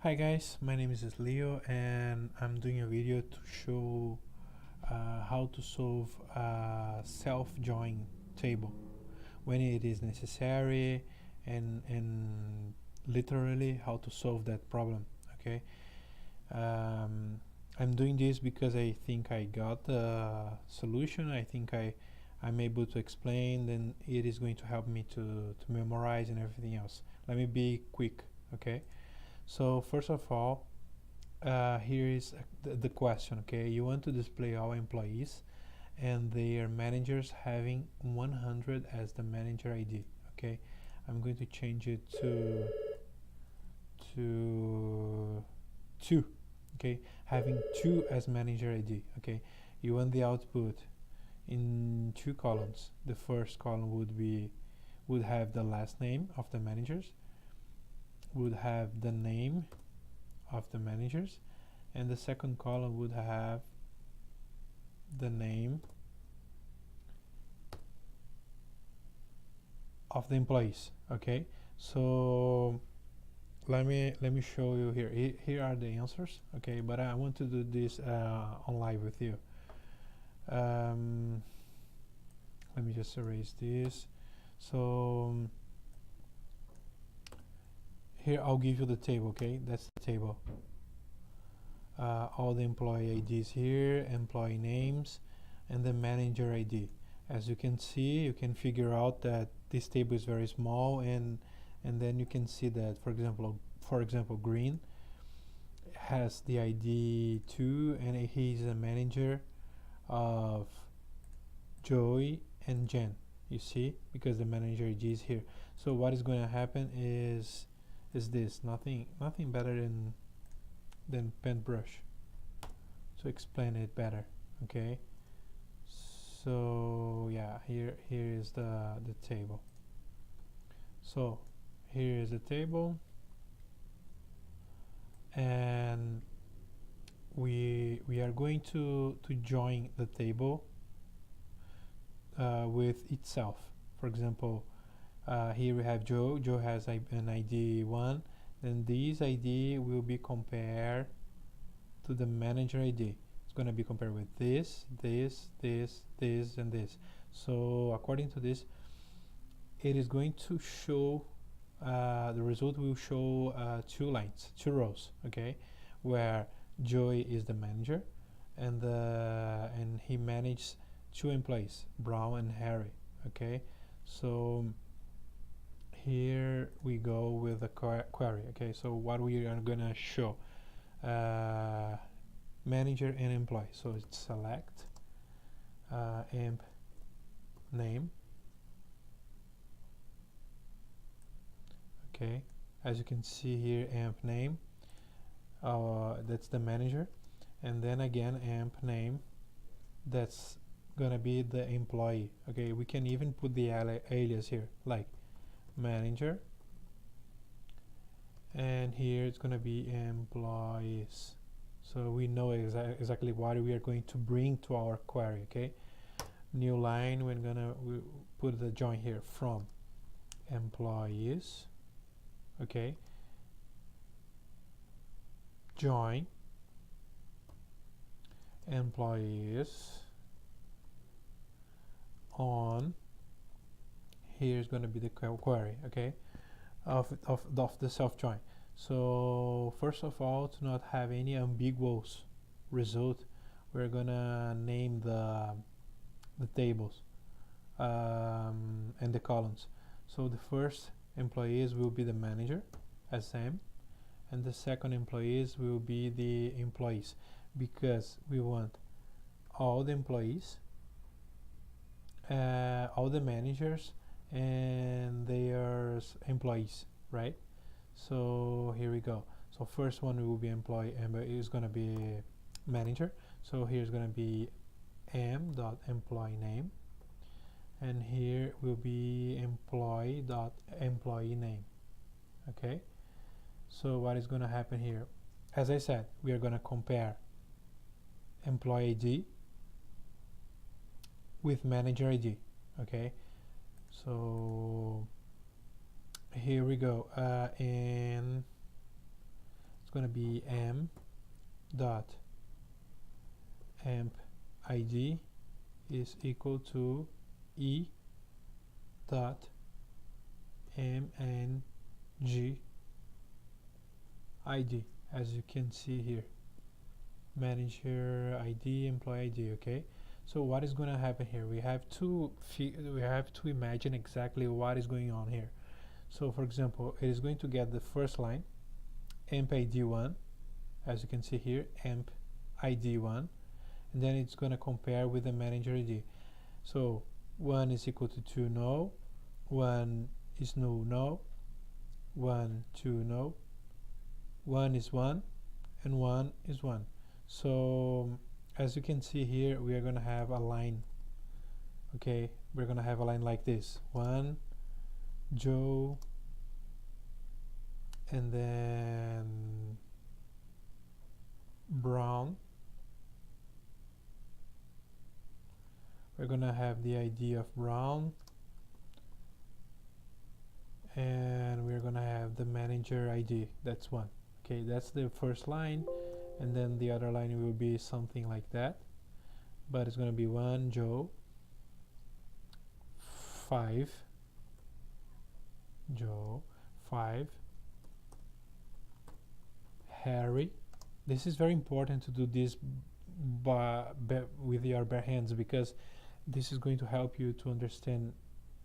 Hi guys, my name is Leo and I'm doing a video to show how to solve a self-join table when it is necessary and literally how to solve that problem. Okay, um, I'm doing this because I think I got the solution. I think I'm able to explain, then it is going to help me to memorize and everything else. Let me be quick. Okay, so first of all, here is the question. Okay, you want to display all employees and their managers having 100 as the manager ID. Okay, I'm going to change it to 2. Okay, having 2 as manager ID. Okay, you want the output in 2 columns. The first column would have the last name of the managers, would have the name of the managers, and the second column would have the name of the employees. Okay, so let me show you here. Here are the answers. Okay, but I want to do this on live with you. Let me just erase this. So here I'll give you the table. Okay, that's the table. All the employee IDs here, employee names, and the manager ID. As you can see, you can figure out that this table is very small, and then you can see that, for example, Green has the ID 2, and he's a manager of Joey and Jen. You see, because the manager ID is here. So what is going to happen is this nothing better than Paintbrush to explain it better. Okay, so yeah, here is the table. So here is the table, and we are going to join the table with itself. For example, here we have Joe. Joe has an ID 1. Then this ID will be compared to the manager ID. It's going to be compared with this, and this. So according to this, it is going to show the result will show 2 lines, 2 rows. Okay, where Joey is the manager, and he manages 2 employees, Brown and Harry. Okay, so here we go with the query. Okay, so what we are gonna show, manager and employee. So it's select emp name. Okay, as you can see here, emp name, that's the manager, and then again emp name, that's gonna be the employee. Okay, we can even put the alias here, like manager, and here it's gonna be employees, so we know exactly what we are going to bring to our query. Okay, new line, we're gonna put the join here from employees. Okay, join employees on, here is going to be the query. Okay, of the self join. So first of all, to not have any ambiguous result, we're gonna name the tables and the columns. So the first employees will be the manager, SM, and the second employees will be the employees, because we want all the employees, all the managers, and their employees, right? So here we go. So first one will be employee, and is going to be manager. So here's going to be m.employee name, and here will be employee.employee name. Okay, so what is going to happen here? As I said, we are going to compare employee ID with manager ID. Okay, so here we go, and it's going to be m dot emp id is equal to e dot mng id, as you can see here, manager id, employee id. Okay, so what is going to happen here? We have to imagine exactly what is going on here. So for example, it is going to get the first line, emp id1, as you can see here, emp id1, and then it's going to compare with the manager id. So 1 is equal to 2, no. 1 is no, no. 1, 2, no. 1 is 1, and 1 is 1. So as you can see here, we are going to have a line. Okay, we're going to have a line like this: 1 Joe, and then Brown. We're going to have the ID of Brown, and we're going to have the manager ID. That's 1. Okay, that's the first line, and then the other line will be something like that, but it's going to be 1 Joe, 5 Joe, 5 Harry. This is very important to do this with your bare hands, because this is going to help you to understand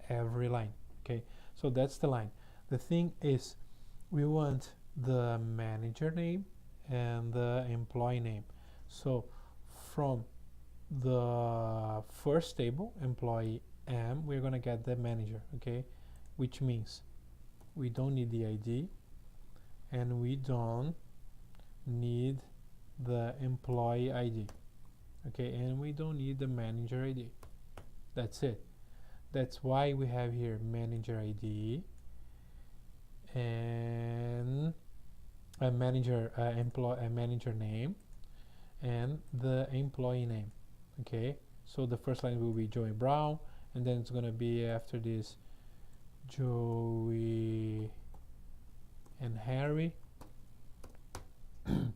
every line. Okay, so that's the line. The thing is, we want the manager name and the employee name. So from the first table, employee M, we're going to get the manager. Okay, which means we don't need the ID, and we don't need the employee ID. Okay, and we don't need the manager ID. That's it. That's why we have here manager ID and a manager manager name and the employee name. Okay, so the first line will be Joey Brown, and then it's gonna be after this Joey and Harry. And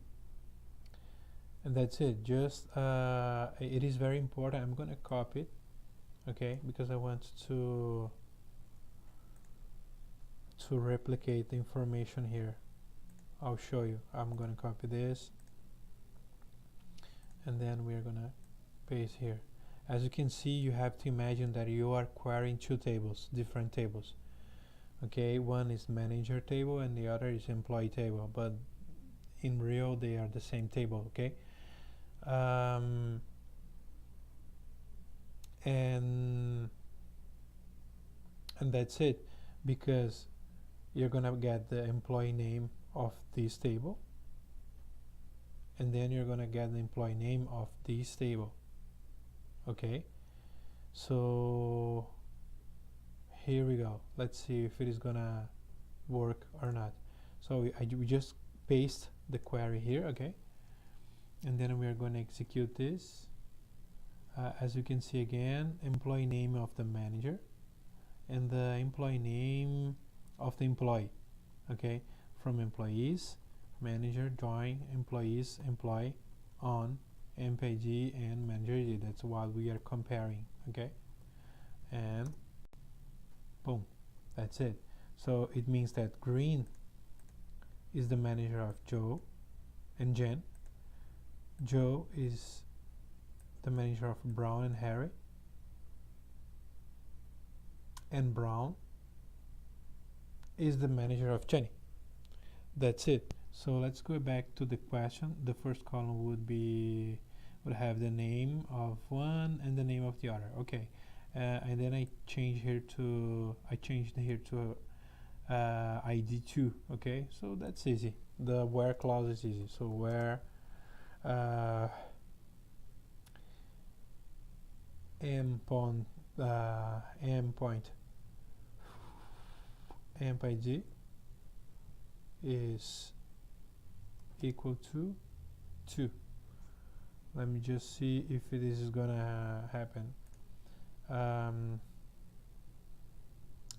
that's it. Just it is very important. I'm gonna copy it, okay, because I want to replicate the information here. I'll show you. I'm gonna copy this, and then we're gonna paste here. As you can see, you have to imagine that you are querying two tables, different tables. Okay, one is manager table and the other is employee table, but in real they are the same table. Okay, and that's it, because you're gonna get the employee name of this table, and then you're gonna get the employee name of this table. Okay, so here we go. Let's see if it is gonna work or not. So we just paste the query here, okay, and then we are going to execute this. As you can see again, employee name of the manager and the employee name of the employee. Okay, from employees, manager, join, employees, employee, on, employee and manager ID. That's what we are comparing. Okay, and boom, that's it. So it means that green is the manager of Joe and Jen. Joe is the manager of Brown and Harry, and Brown is the manager of Jenny. That's it. So let's go back to the question. The first column would have the name of one and the name of the other. Okay, and then I changed here to ID2. Okay, so that's easy. The where clause is easy. So where endpoint emp id is equal to 2. Let me just see if this is gonna happen.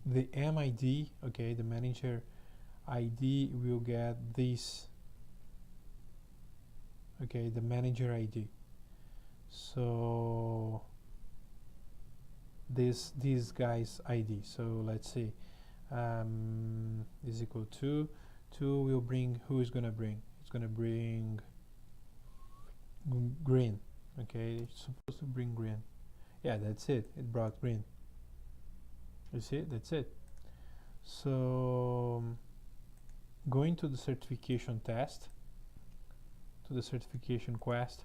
The MID, okay, the manager ID will get this okay, the manager ID. So this guy's ID. So let's see, is equal to 2 will bring, who is gonna bring? It's gonna bring green. Okay, it's supposed to bring green. Yeah, that's it. It brought green. You see, that's it. So going to the certification test, to the certification question.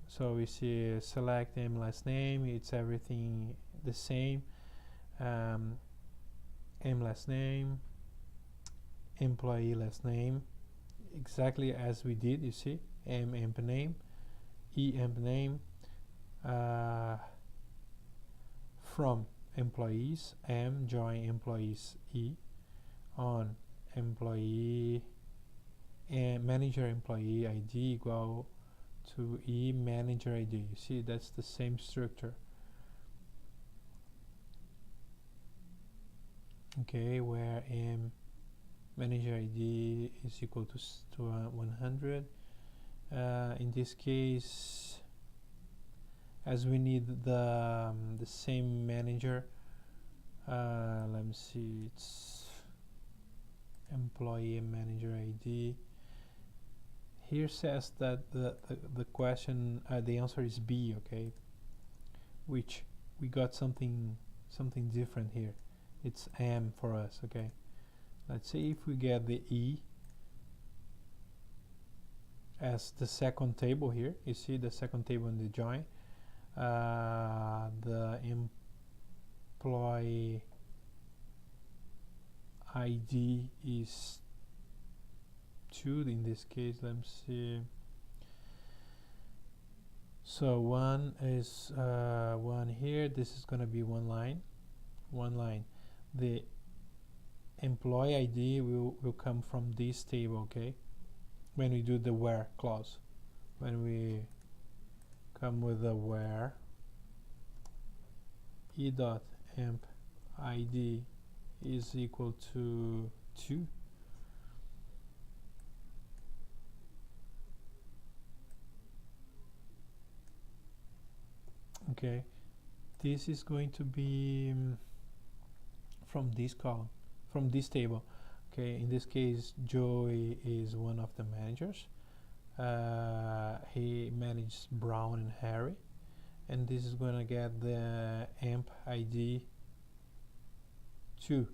So we see select name, last name. It's everything the same. M last name, employee last name, exactly as we did. You see, M emp name, E emp name. From employees, M join employees, E on employee and manager employee ID equal to E manager ID. You see, that's the same structure. Okay, where M manager ID is equal to 100. In this case, as we need the same manager, let me see, it's employee and manager ID. Here says that the question, the answer is B, okay, which we got something different here. It's M for us, okay. Let's see if we get the E as the second table here. You see the second table in the join. The employee ID is 2 in this case. Let me see. So 1 is 1 here. This is gonna be one line. The employee ID will come from this table, okay, when we do the where clause. When we come with the where E dot emp ID is equal to 2, okay, this is going to be from this column, from this table. Okay, in this case, Joey is one of the managers. He manages Brown and Harry, and this is going to get the emp ID 2.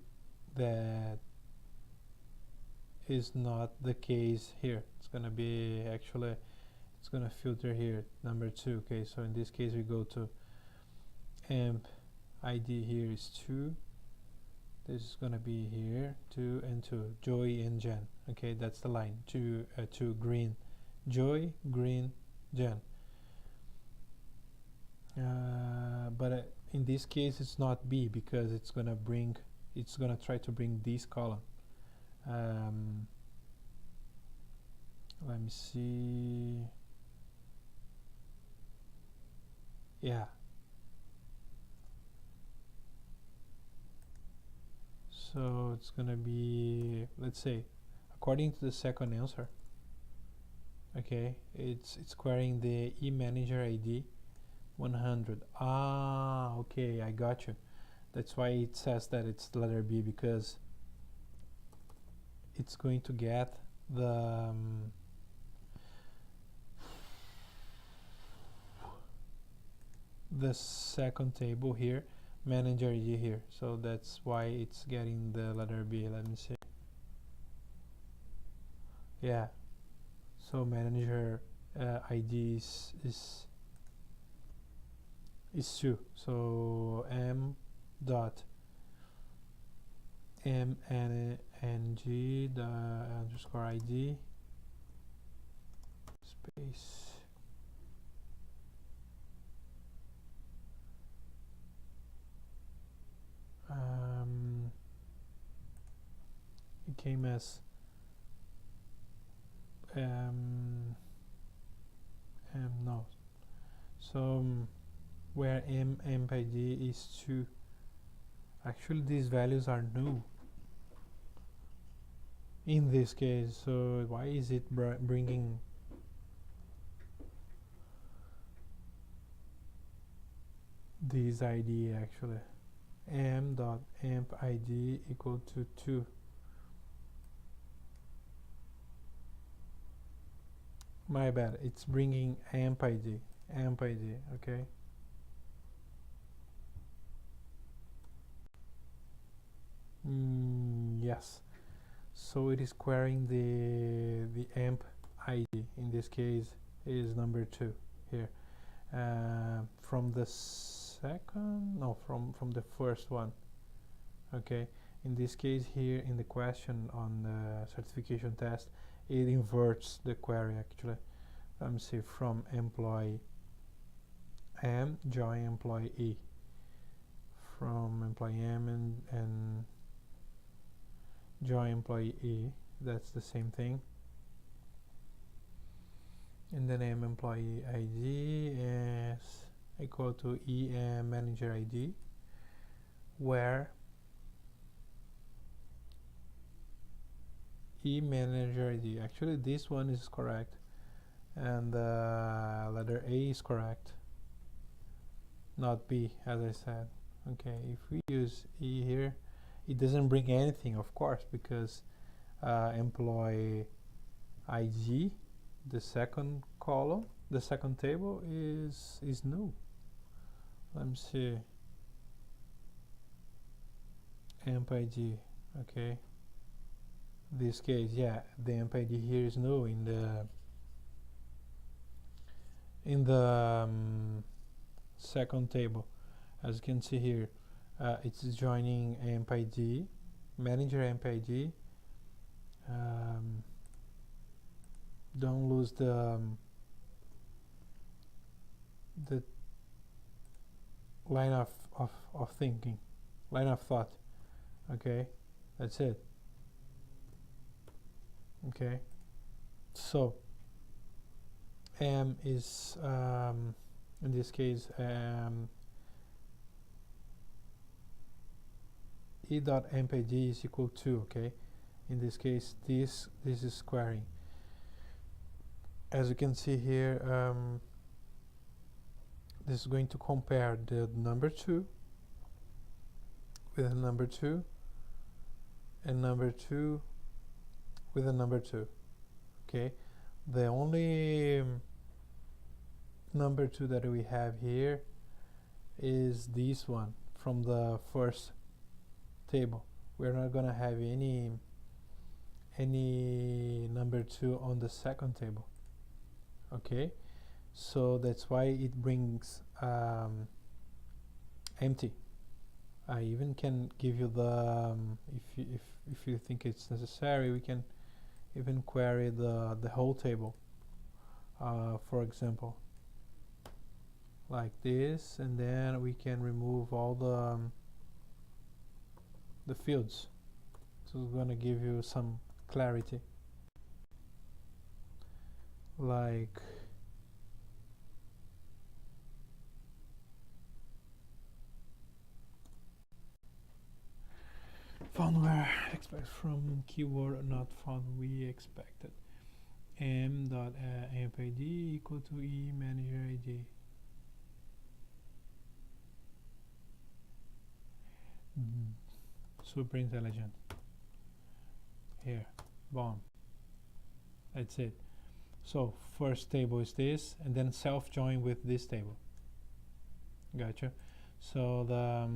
That is not the case here. It's going to be, actually, it's going to filter here, number 2. Okay, so in this case, we go to emp ID here is 2. This is gonna be here 2 and 2, Joy and Jen. Okay, that's the line. 2 green, Joy, green, Jen. But in this case, it's not B because it's gonna try to bring this column. Let me see. Yeah. So it's gonna be, let's say, according to the second answer, okay, it's querying the eManager ID 100. Ah, okay, I got you. That's why it says that it's the letter B, because it's going to get the second table here, manager ID here, so that's why it's getting the letter B. Let me see. Yeah, so manager ID is 2. So m dot mng the underscore ID space it came as no, so where emp ID is 2, actually these values are new. in this case. So why is it bringing this ID actually? m.amp id equal to 2. My bad, it's bringing amp id, okay. Yes, so it is querying the amp id. In this case is number 2 here, from the second, no, from the first one, okay. In this case here, in the question on the certification test, it inverts the query actually. Let me see, from employee M join employee E, from employee M and join employee E, that's the same thing. And then M employee ID is equal to EM manager ID, where E manager ID, actually this one is correct, and letter A is correct, not B, as I said. Okay, if we use E here, it doesn't bring anything, of course, because employee IG, the second column, the second table is new. Let me see, amp ID, okay. This case, yeah, the amp ID here is new in the second table. As you can see here, it's joining amp ID, manager amp ID. Don't lose the line of thinking, line of thought. Okay, that's it. Okay, so M is in this case e.ampid is equal to, okay. In this case, this is querying. As you can see here, this is going to compare the number 2 with a number 2 and number 2 with a number 2, okay. The only number 2 that we have here is this one from the first table. We're not gonna have any number 2 on the second table, okay. So that's why it brings empty. I even can give you the if you think it's necessary, we can even query the whole table, for example, like this, and then we can remove all the fields. So it's gonna give you some clarity, like found where expect from keyword not found we expected. M.amp ID equal to E manager ID. Super intelligent. Here, boom. That's it. So first table is this, and then self join with this table. Gotcha. So the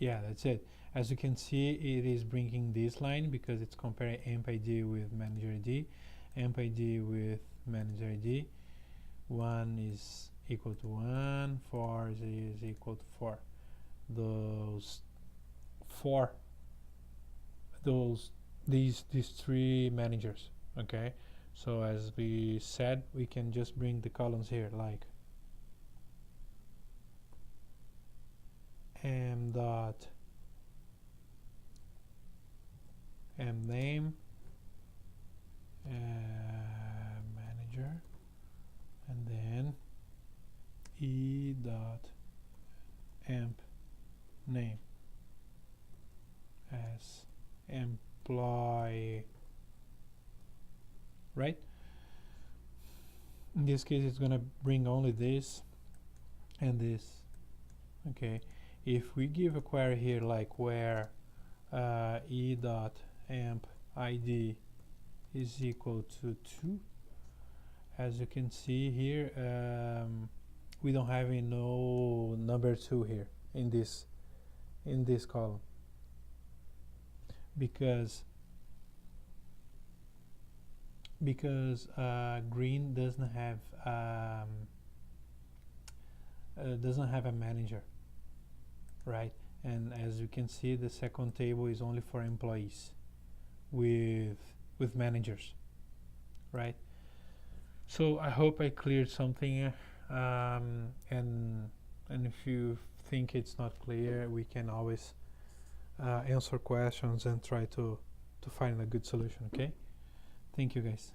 yeah, that's it. As you can see, it is bringing this line because it's comparing amp ID with manager ID, amp ID with manager ID. 1 is equal to 1, 4 is equal to 4. These 3 managers, okay. So as we said, we can just bring the columns here, like m dot m name manager, and then e dot amp name. employee, right? In this case, it's gonna bring only this and this. Okay, if we give a query here like where e.emp id is equal to 2, as you can see here, we don't have no number 2 here in this column, because green doesn't have a manager, right? And as you can see, the second table is only for employees with managers, right? So I hope I cleared something, and if you think it's not clear, we can always answer questions and try to find a good solution. Okay, thank you guys.